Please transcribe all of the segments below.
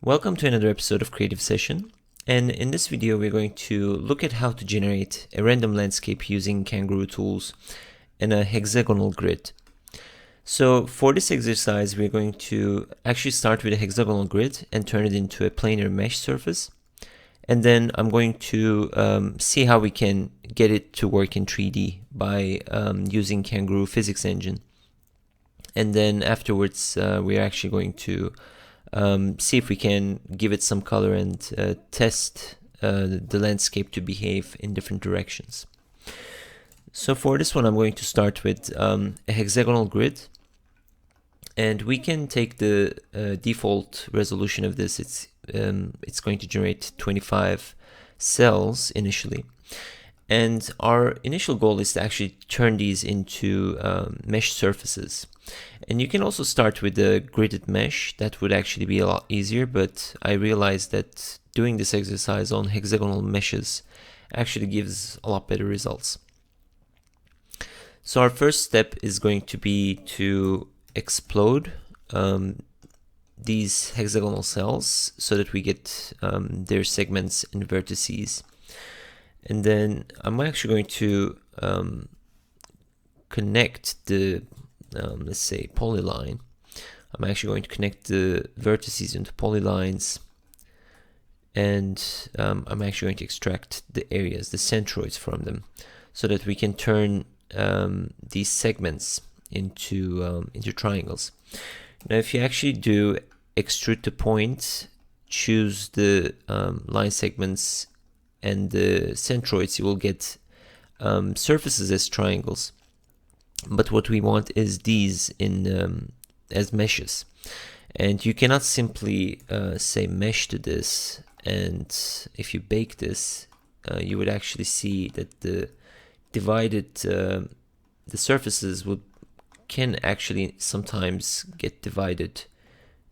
Welcome to another episode of Creative Session, and in this video we're going to look at how to generate a random landscape using Kangaroo tools and a hexagonal grid. So for this exercise we're going to actually start with a hexagonal grid and turn it into a planar mesh surface, and then I'm going to see how we can get it to work in 3D by using Kangaroo physics engine. And then afterwards we're actually going to see if we can give it some color and test the landscape to behave in different directions. So for this one I'm going to start with a hexagonal grid, and we can take the default resolution of this. It's going to generate 25 cells initially, and our initial goal is to actually turn these into mesh surfaces. And you can also start with the gridded mesh. That would actually be a lot easier, but I realized that doing this exercise on hexagonal meshes actually gives a lot better results. So our first step is going to be to explode these hexagonal cells so that we get their segments and vertices. And then I'm actually going to connect the let's say polyline. I'm actually going to connect the vertices into polylines, and I'm actually going to extract the areas, the centroids from them, so that we can turn these segments into triangles. Now if you actually do extrude to point, choose the line segments and the centroids, you will get surfaces as triangles. But what we want is these in as meshes, and you cannot simply say mesh to this, and if you bake this you would actually see that the divided the surfaces can actually sometimes get divided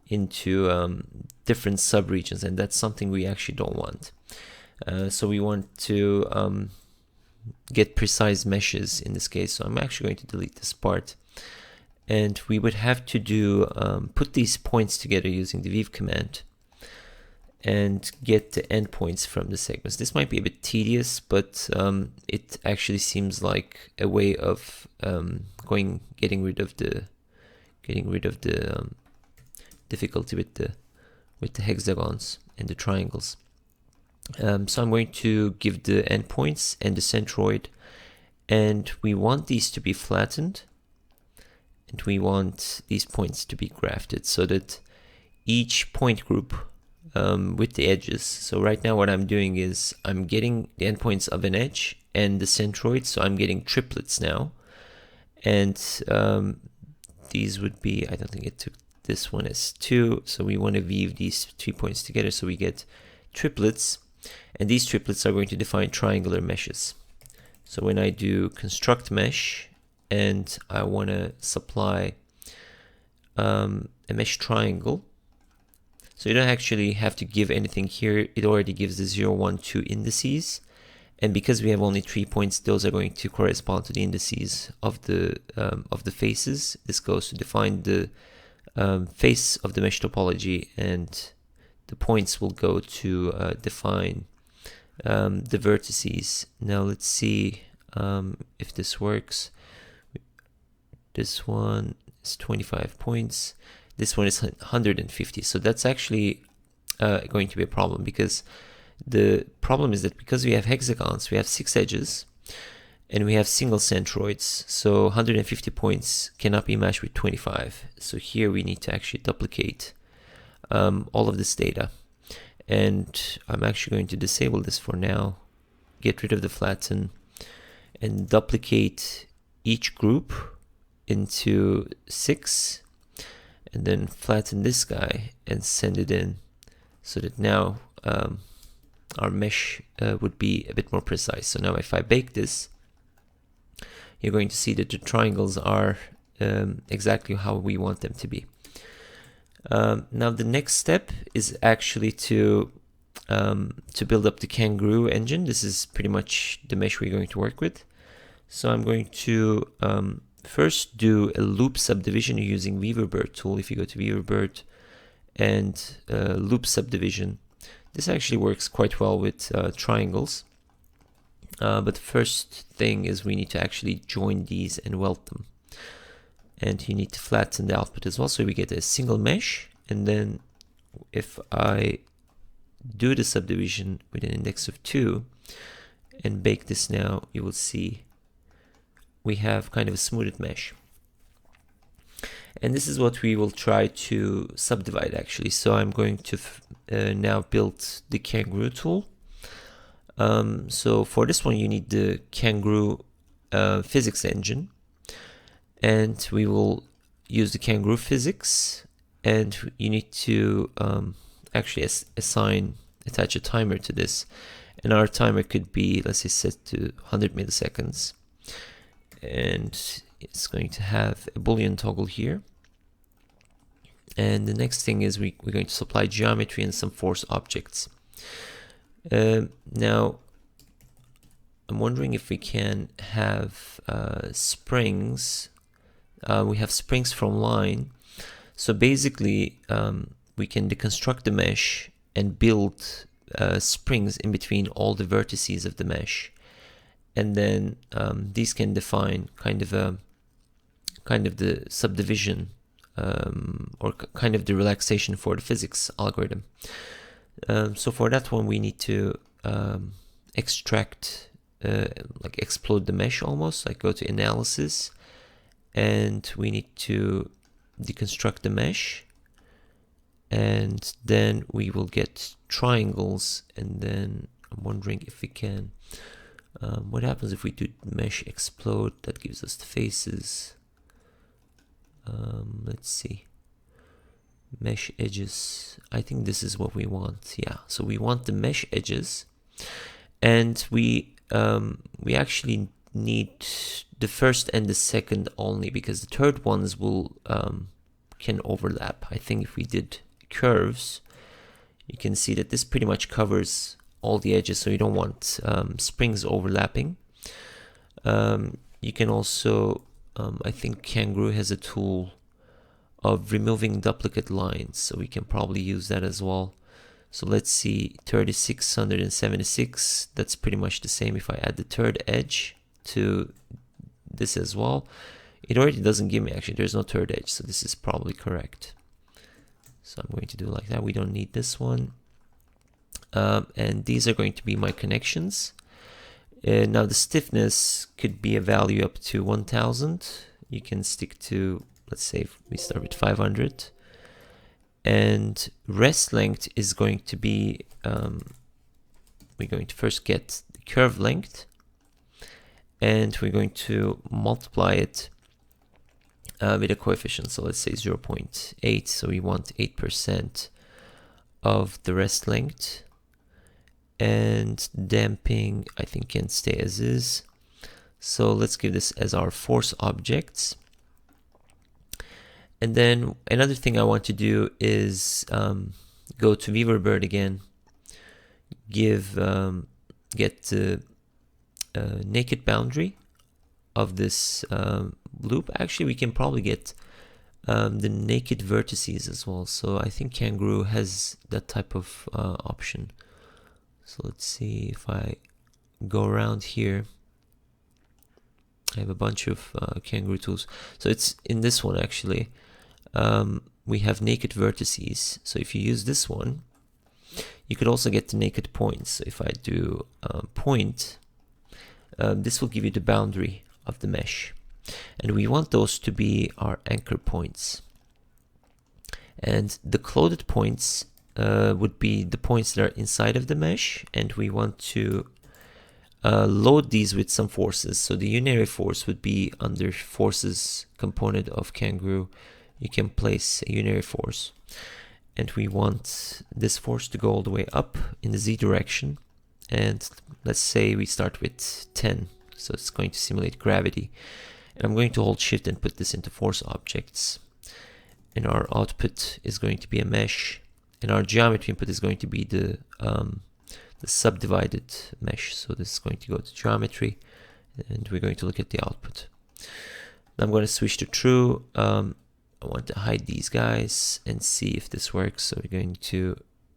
into different subregions, and that's something we actually don't want. So we want to get precise meshes in this case. So I'm actually going to delete this part, and we would have to do put these points together using the weave command and get the endpoints from the segments. This might be a bit tedious, but it actually seems like a way of getting rid of the difficulty with the hexagons and the triangles. So I'm going to give the endpoints and the centroid, and we want these to be flattened, and we want these points to be grafted so that each point group with the edges. So right now what I'm doing is I'm getting the endpoints of an edge and the centroid, so I'm getting triplets now, and these would be, I don't think it took this one as 2, so we want to weave these 3 points together so we get triplets. And these triplets are going to define triangular meshes. So when I do construct mesh and I want to supply a mesh triangle, so you don't actually have to give anything here. It already gives the 0, 1, 2 indices, and because we have only 3 points, those are going to correspond to the indices of the faces. This goes to define the face of the mesh topology, and the points will go to define the vertices. Now let's see if this works. This one is 25 points. This one is 150. So that's actually going to be a problem, because the problem is that because we have hexagons, we have 6 edges, and we have single centroids. So 150 points cannot be matched with 25. So here we need to actually duplicate all of this data, and I'm actually going to disable this for now, get rid of the flatten, and duplicate each group into 6, and then flatten this guy and send it in, so that now our mesh would be a bit more precise. So now if I bake this, you're going to see that the triangles are exactly how we want them to be. Now the next step is actually to build up the Kangaroo engine. This is pretty much the mesh we're going to work with. So I'm going to first do a loop subdivision using Weaverbird tool. If you go to Weaverbird and loop subdivision. This actually works quite well with triangles. But the first thing is we need to actually join these and weld them. And you need to flatten the output as well, so we get a single mesh. And then if I do the subdivision with an index of 2 and bake this now, you will see we have kind of a smoothed mesh. And this is what we will try to subdivide actually. So I'm going to now build the Kangaroo tool. So for this one you need the Kangaroo physics engine, and we will use the Kangaroo physics, and you need to actually attach a timer to this, and our timer could be, let's say, set to 100 milliseconds, and it's going to have a Boolean toggle here. And the next thing is we're going to supply geometry and some force objects. Now I'm wondering if we can have springs. We have springs from line, so basically we can deconstruct the mesh and build springs in between all the vertices of the mesh, and then these can define kind of the subdivision or kind of the relaxation for the physics algorithm. So for that one we need to extract, like explode the mesh almost, like go to analysis, and we need to deconstruct the mesh, and then we will get triangles. And then I'm wondering if we can, what happens if we do mesh explode? That gives us the faces. Let's see, mesh edges. I think this is what we want. Yeah, so we want the mesh edges, and we actually need the first and the second only, because the third ones will can overlap. I think if we did curves, you can see that this pretty much covers all the edges, so you don't want springs overlapping. You can also I think Kangaroo has a tool of removing duplicate lines, so we can probably use that as well. So let's see, 3676, that's pretty much the same. If I add the third edge to this as well, it already doesn't give me, actually there's no third edge, so this is probably correct. So I'm going to do like that. We don't need this one. And these are going to be my connections. Now the stiffness could be a value up to 1000. You can stick to, let's say if we start with 500. And rest length is going to be, we're going to first get the curve length, and we're going to multiply it with a coefficient. So let's say 0.8. So we want 8% of the rest length. And damping, I think, can stay as is. So let's give this as our force objects. And then another thing I want to do is go to Weaverbird again, get the naked boundary of this loop. Actually, we can probably get the naked vertices as well. So I think Kangaroo has that type of option. So let's see, if I go around here, I have a bunch of Kangaroo tools. So it's in this one actually, we have naked vertices. So if you use this one, you could also get the naked points. So if I do point, this will give you the boundary of the mesh. And we want those to be our anchor points. And the clothed points would be the points that are inside of the mesh, and we want to load these with some forces. So the unary force would be under forces component of Kangaroo. You can place a unary force, and we want this force to go all the way up in the z direction. And let's say we start with 10, so it's going to simulate gravity. And I'm going to hold shift and put this into force objects, and our output is going to be a mesh. And our geometry input is going to be the subdivided mesh. So this is going to go to geometry, and we're going to look at the output. Now I'm going to switch to true, I want to hide these guys and see if this works. So we're going to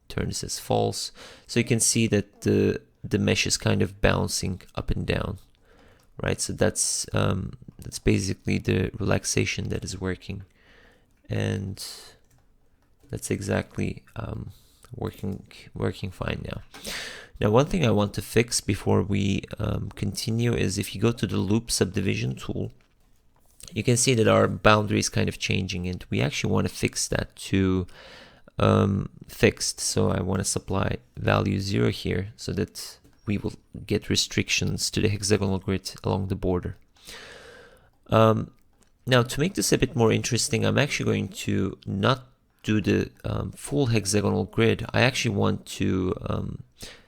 turn this as false. So you can see that the mesh is kind of bouncing up and down, right? So that's basically the relaxation that is working, and that's exactly working fine now. Now, one thing I want to fix before we continue is if you go to the loop subdivision tool, you can see that our boundary is kind of changing, and we actually want to fix that to fixed. So I want to supply value 0 here so that we will get restrictions to the hexagonal grid along the border. Now, to make this a bit more interesting, I'm actually going to not do the full hexagonal grid. I actually want to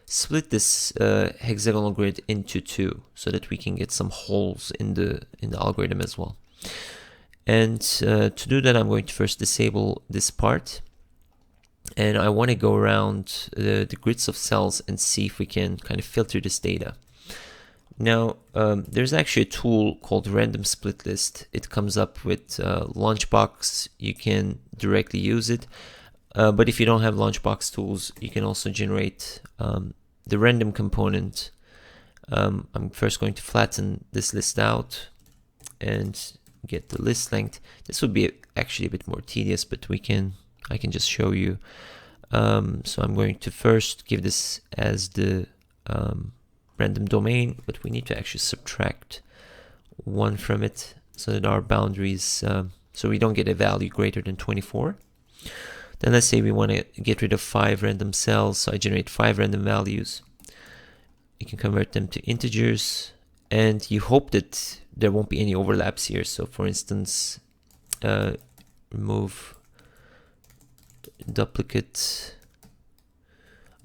split this hexagonal grid into 2 so that we can get some holes in the algorithm as well. And to do that, I'm going to first disable this part, and I want to go around the grids of cells and see if we can kind of filter this data. Now, there's actually a tool called random split list. It comes up with Launchbox. You can directly use it, but if you don't have Launchbox tools, you can also generate the random component. I'm first going to flatten this list out and get the list length. This would be actually a bit more tedious, but I can just show you. So I'm going to first give this as the random domain, but we need to actually subtract 1 from it so that our boundaries, so we don't get a value greater than 24. Then let's say we want to get rid of 5 random cells, so I generate 5 random values. You can convert them to integers, and you hope that there won't be any overlaps here. So for instance, remove duplicate.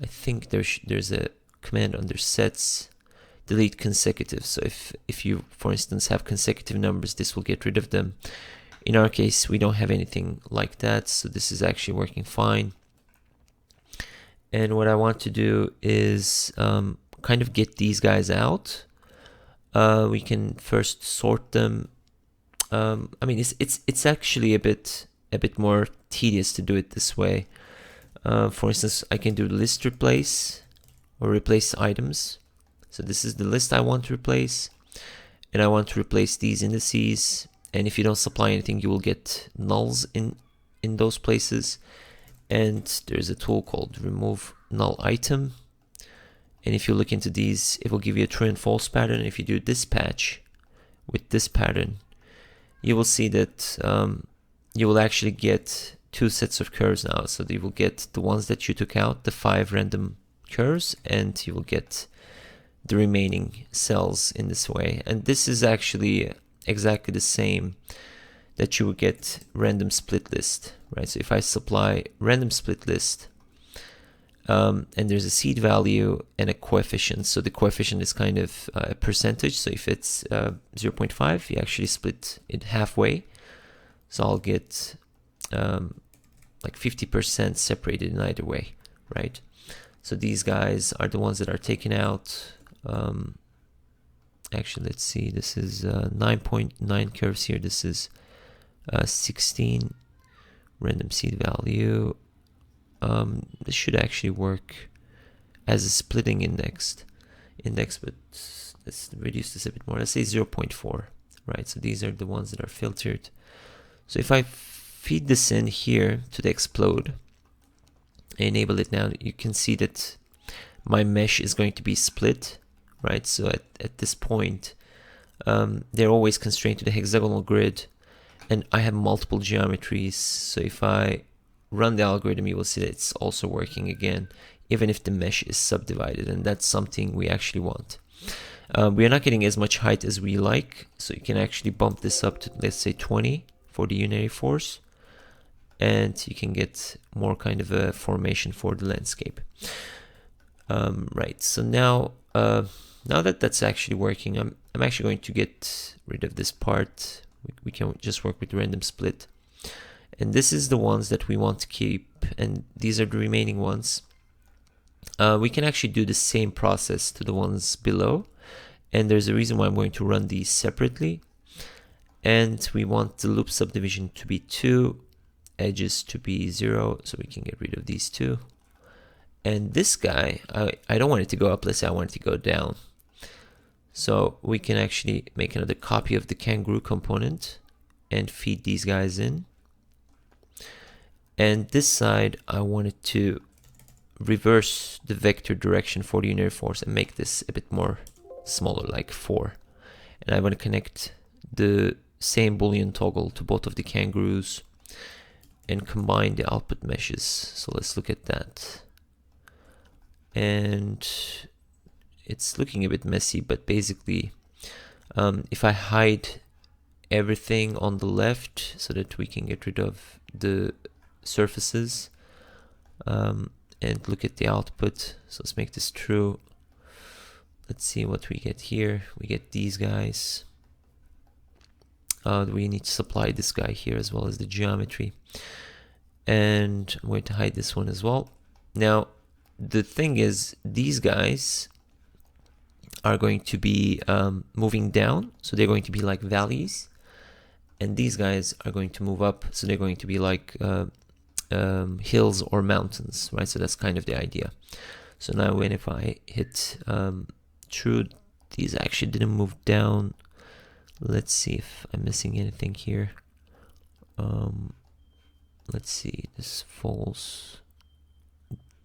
I think there's a command under sets, delete consecutive. So if you, for instance, have consecutive numbers, this will get rid of them. In our case, we don't have anything like that, so this is actually working fine. And what I want to do is kind of get these guys out. We can first sort them. I mean, it's actually a bit more tedious to do it this way. For instance, I can do list replace or replace items. So this is the list I want to replace, and I want to replace these indices. And if you don't supply anything, you will get nulls in those places. And there's a tool called remove null item. And if you look into these, it will give you a true and false pattern. If you do dispatch with this pattern, you will see that you will actually get 2 sets of curves now. So you will get the ones that you took out, the 5 random curves, and you will get the remaining cells in this way. And this is actually exactly the same that you would get random split list, right? So if I supply random split list, and there's a seed value and a coefficient. So the coefficient is kind of a percentage. So if it's 0.5, you actually split it halfway. So I'll get like 50% separated in either way, right? So these guys are the ones that are taken out. Actually, let's see, this is 9.9 curves here. This is 16 random seed value. This should actually work as a splitting index, but let's reduce this a bit more. Let's say 0.4, right? So these are the ones that are filtered. So if I feed this in here to the explode, enable it now, you can see that my mesh is going to be split, right? So at this point, they're always constrained to the hexagonal grid, and I have multiple geometries. So if I run the algorithm, you will see that it's also working again, even if the mesh is subdivided, and that's something we actually want. We are not getting as much height as we like, so you can actually bump this up to, let's say, 20 for the unary force, and you can get more kind of a formation for the landscape. Right, so now that that's actually working, I'm actually going to get rid of this part. We can just work with random split. And this is the ones that we want to keep, and these are the remaining ones. We can actually do the same process to the ones below, and there's a reason why I'm going to run these separately. and we want the loop subdivision to be 2, edges to be 0, so we can get rid of these two. And this guy, I don't want it to go up, let's say I want it to go down. So we can actually make another copy of the Kangaroo component and feed these guys in. And this side, I wanted to reverse the vector direction for the unitary force and make this a bit more smaller, like 4. And I want to connect the same Boolean toggle to both of the Kangaroos and combine the output meshes. So let's look at that. And it's looking a bit messy, but basically if I hide everything on the left so that we can get rid of the surfaces and look at the output, so let's make this true. Let's see what we get here. We get these guys. We need to supply this guy here as well as the geometry, and I'm going to hide this one as well. Now the thing is, these guys are going to be moving down, so they're going to be like valleys, and these guys are going to move up, so they're going to be like hills or mountains, right? So that's kind of the idea. So now if I hit true, these actually didn't move down. Let's see if I'm missing anything here. Let's see, this falls.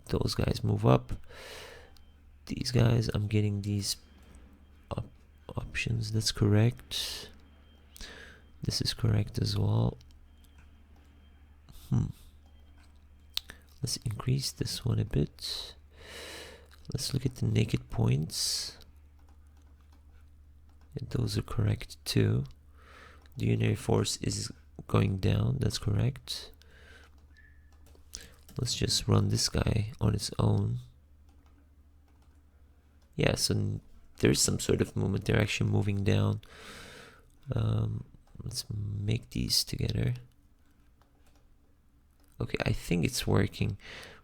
Those guys move up. These guys, I'm getting these options. That's correct. This is correct as well. Let's increase this one a bit. Let's look at the naked points. And those are correct too. The unitary force is going down. That's correct. Let's just run this guy on its own. Yeah, so there's some sort of movement. They're actually moving down. Let's make these together. Okay, I think it's working.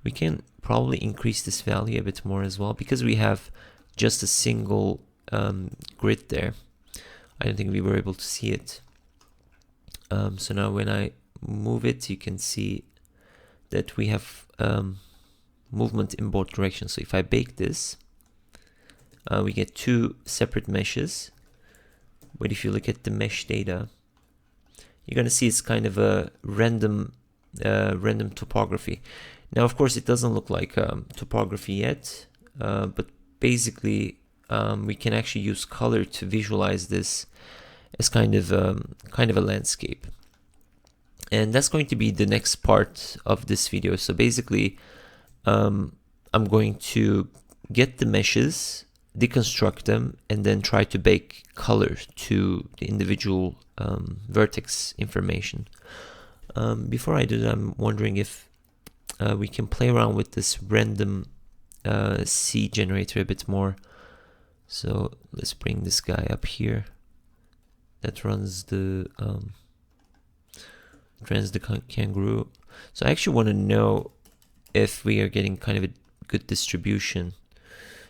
We can probably increase this value a bit more as well, because we have just a single grid there. I don't think we were able to see it. So now when I move it, you can see that we have movement in both directions. So if I bake this, we get 2 separate meshes. But if you look at the mesh data, you're going to see it's kind of a random topography. Now, of course, it doesn't look like topography yet, but basically we can actually use color to visualize this as kind of a landscape. And that's going to be the next part of this video. So basically, I'm going to get the meshes, deconstruct them, and then try to bake color to the individual vertex information. Before I do that, I'm wondering if we can play around with this random C generator a bit more. So let's bring this guy up here. That runs the Kangaroo. So I actually want to know if we are getting kind of a good distribution.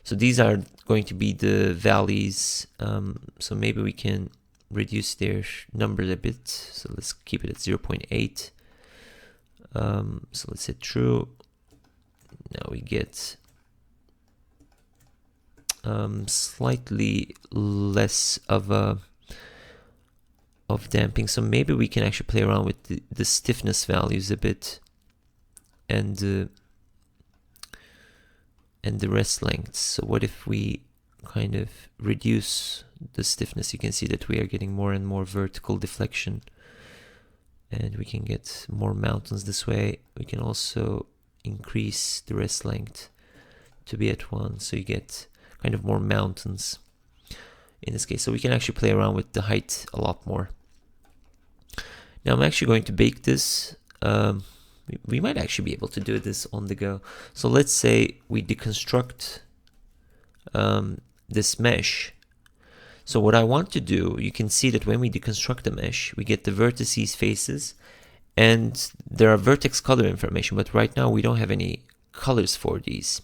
So these are going to be the valleys. So maybe we can reduce their numbers a bit. So let's keep it at 0.8. So let's hit true. Now we get slightly less of damping. So maybe we can actually play around with the stiffness values a bit, and the rest lengths. So what if we kind of reduce the stiffness? You can see that we are getting more and more vertical deflection, and we can get more mountains this way. We can also increase the rest length to be at 1, so you get kind of more mountains in this case. So we can actually play around with the height a lot more. Now I'm actually going to bake this. We might actually be able to do this on the go. So let's say we deconstruct this mesh. So what I want to do, you can see that when we deconstruct the mesh, we get the vertices, faces, and there are vertex color information, but right now we don't have any colors for these.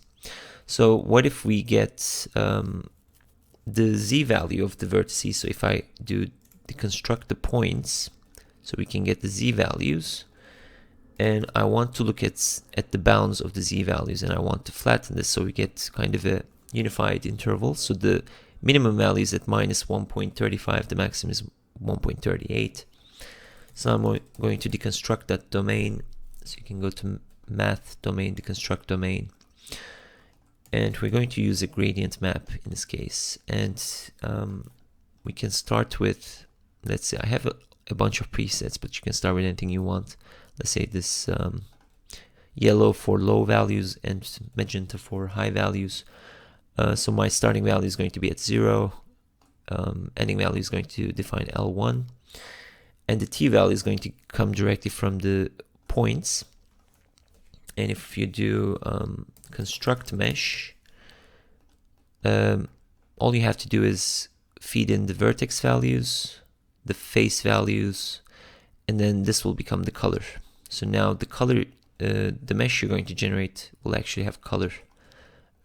So what if we get the Z value of the vertices? So if I do deconstruct the points so we can get the z values, and I want to look at the bounds of the z values, and I want to flatten this so we get kind of a unified interval. So the minimum value is at minus 1.35, the maximum is 1.38. So I'm going to deconstruct that domain. So you can go to math domain, deconstruct domain, and we're going to use a gradient map in this case. And we can start with, let's say I have a bunch of presets, but you can start with anything you want. Let's say this yellow for low values and magenta for high values. So my starting value is going to be at 0. Ending value is going to define L1. And the t value is going to come directly from the points. And if you do construct mesh, all you have to do is feed in the vertex values, the face values, and then this will become the color. So now the color, the mesh you're going to generate will actually have color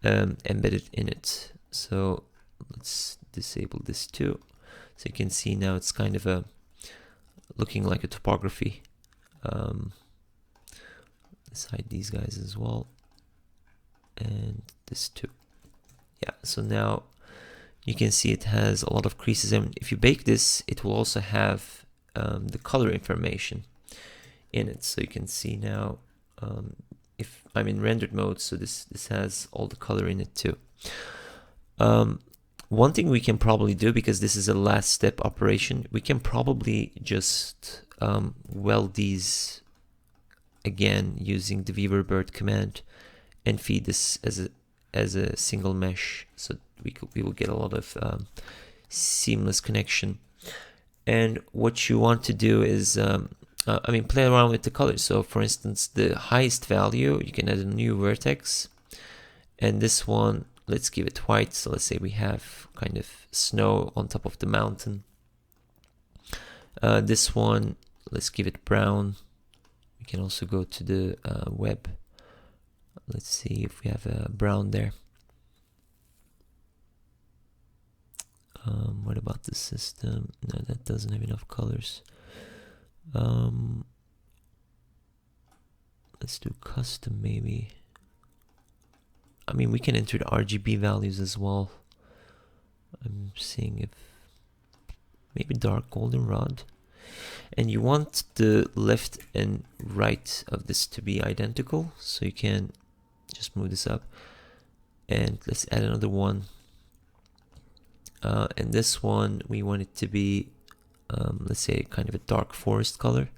embedded in it. So let's disable this too. So you can see now it's kind of looking like a topography. Let's hide these guys as well, and this too. Yeah, so now you can see it has a lot of creases, and if you bake this, it will also have the color information in it. So you can see now, if I'm in rendered mode, so this has all the color in it too. One thing we can probably do, because this is a last step operation, we can probably just weld these again using the weaverbird command and feed this as a single mesh, so we will get a lot of seamless connection. And what you want to do is play around with the colors. So for instance, the highest value, you can add a new vertex, and this one, let's give it white. So let's say we have kind of snow on top of the mountain. This one, let's give it brown. We can also go to the web. Let's see if we have a brown there. What about the system? No, that doesn't have enough colors. Let's do custom maybe. I mean, we can enter the RGB values as well. I'm seeing if maybe dark goldenrod. And you want the left and right of this to be identical, so you can just move this up. And let's add another one. And this one, we want it to be, let's say, kind of a dark forest color.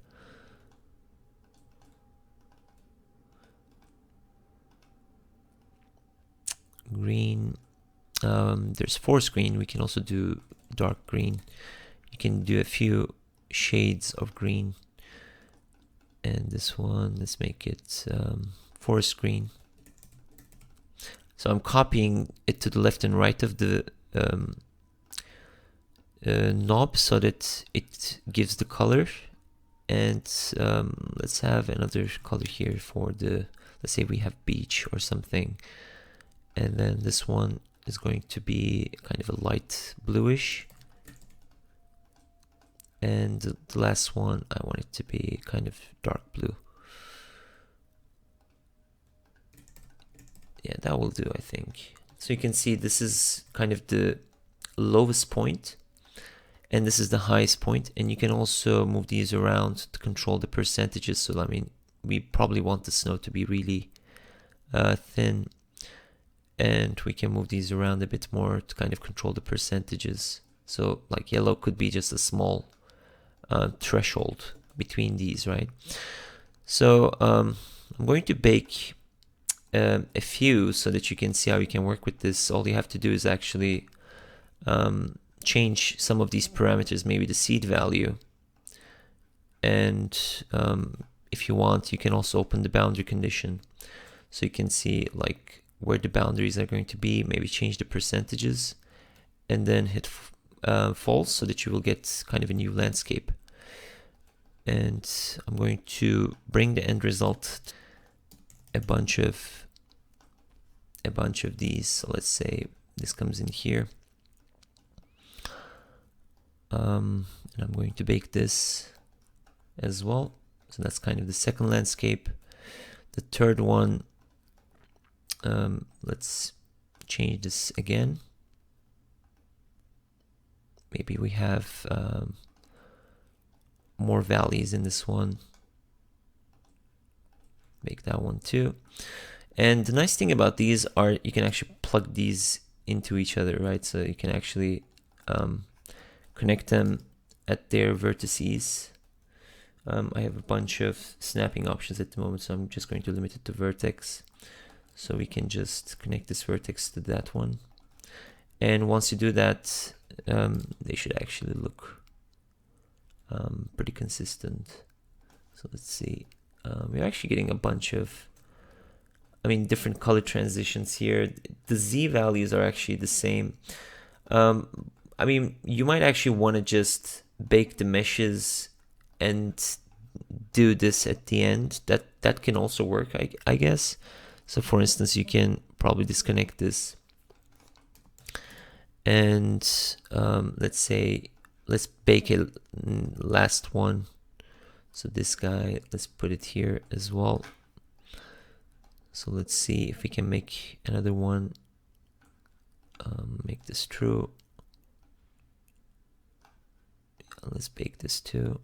Green. There's forest green. We can also do dark green. You can do a few shades of green. And this one, let's make it forest green. So I'm copying it to the left and right of the knob so that it gives the color. And let's have another color here for the, let's say we have beach or something. And then this one is going to be kind of a light bluish. And the last one, I want it to be kind of dark blue. Yeah, that will do, I think. So you can see this is kind of the lowest point, and this is the highest point. And you can also move these around to control the percentages. So I mean, we probably want the snow to be really thin, and we can move these around a bit more to kind of control the percentages. So like yellow could be just a small threshold between these, right? So I'm going to bake a few so that you can see how you can work with this. All you have to do is actually change some of these parameters, maybe the seed value. And if you want, you can also open the boundary condition. So you can see like where the boundaries are going to be, maybe change the percentages, and then hit false so that you will get kind of a new landscape. And I'm going to bring the end result a bunch of these. So let's say this comes in here, and And I'm going to bake this as well. So that's kind of the second landscape. The third one, let's change this again. Maybe we have more valleys in this one. Make that one too. And the nice thing about these are you can actually plug these into each other, right? So you can actually connect them at their vertices. I have a bunch of snapping options at the moment, so I'm just going to limit it to vertex. So we can just connect this vertex to that one. And once you do that, they should actually look pretty consistent. So let's see. We're actually getting a bunch of, different color transitions here. The Z values are actually the same. You might actually want to just bake the meshes and do this at the end. That can also work, I guess. So for instance, you can probably disconnect this. And let's bake a last one. So this guy, let's put it here as well. So let's see if we can make another one. Make this true. Let's bake this too.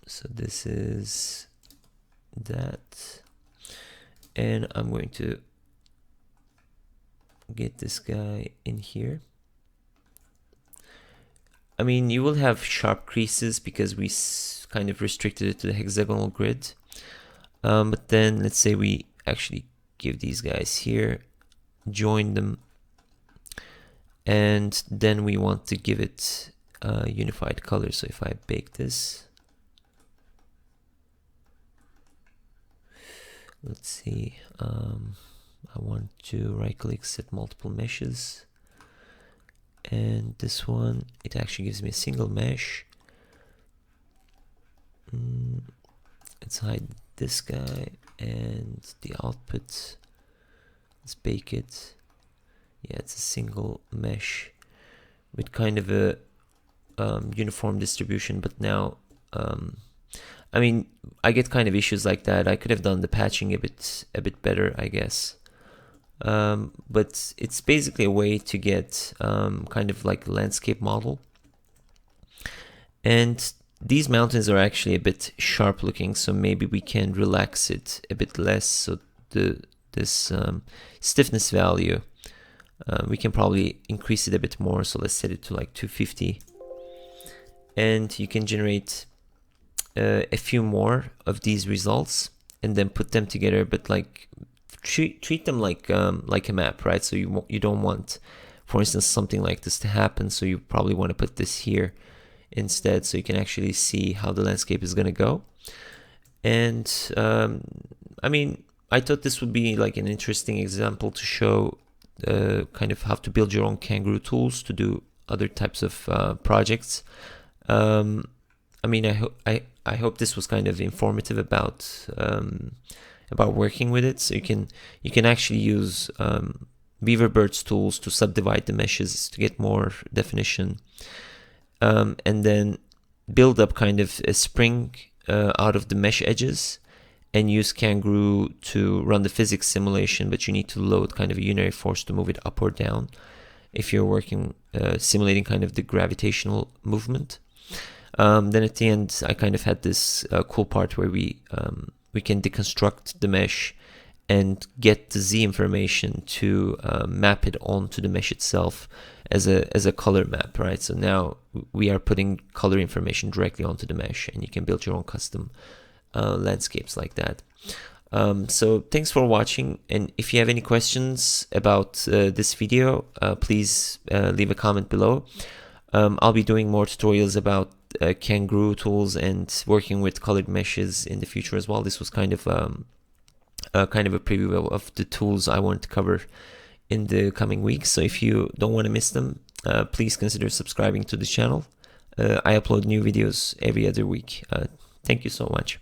So this is that. And I'm going to get this guy in here. You will have sharp creases because we kind of restricted it to the hexagonal grid. But then let's say we actually give these guys here, join them, and then we want to give it a unified color. So if I bake this, let's see, I want to right click, set multiple meshes, and this one, it actually gives me a single mesh. Let's hide this guy and the output. Let's bake it. Yeah, it's a single mesh with kind of a uniform distribution, but now I get kind of issues like that. I could have done the patching a bit better, I guess. But it's basically a way to get kind of like a landscape model. And these mountains are actually a bit sharp looking, so maybe we can relax it a bit less. So this stiffness value, we can probably increase it a bit more. So let's set it to like 250. And you can generate a few more of these results and then put them together, but like treat them like a map, right? So you don't want, for instance, something like this to happen. So you probably want to put this here instead, so you can actually see how the landscape is going to go. And I thought this would be like an interesting example to show kind of how to build your own Kangaroo tools to do other types of projects. I hope this was kind of informative about working with it. So you can actually use Beaverbird's tools to subdivide the meshes to get more definition, and then build up kind of a spring out of the mesh edges, and use Kangaroo to run the physics simulation. But you need to load kind of a unary force to move it up or down if you're working simulating kind of the gravitational movement. Then at the end, I kind of had this cool part where we can deconstruct the mesh and get the Z information to map it onto the mesh itself as a color map, right? So now we are putting color information directly onto the mesh, and you can build your own custom landscapes like that. So thanks for watching, and if you have any questions about this video, please leave a comment below. I'll be doing more tutorials about Kangaroo tools and working with colored meshes in the future as well. This was kind of a preview of the tools I want to cover in the coming weeks. So if you don't want to miss them, please consider subscribing to the channel. I upload new videos every other week. Thank you so much.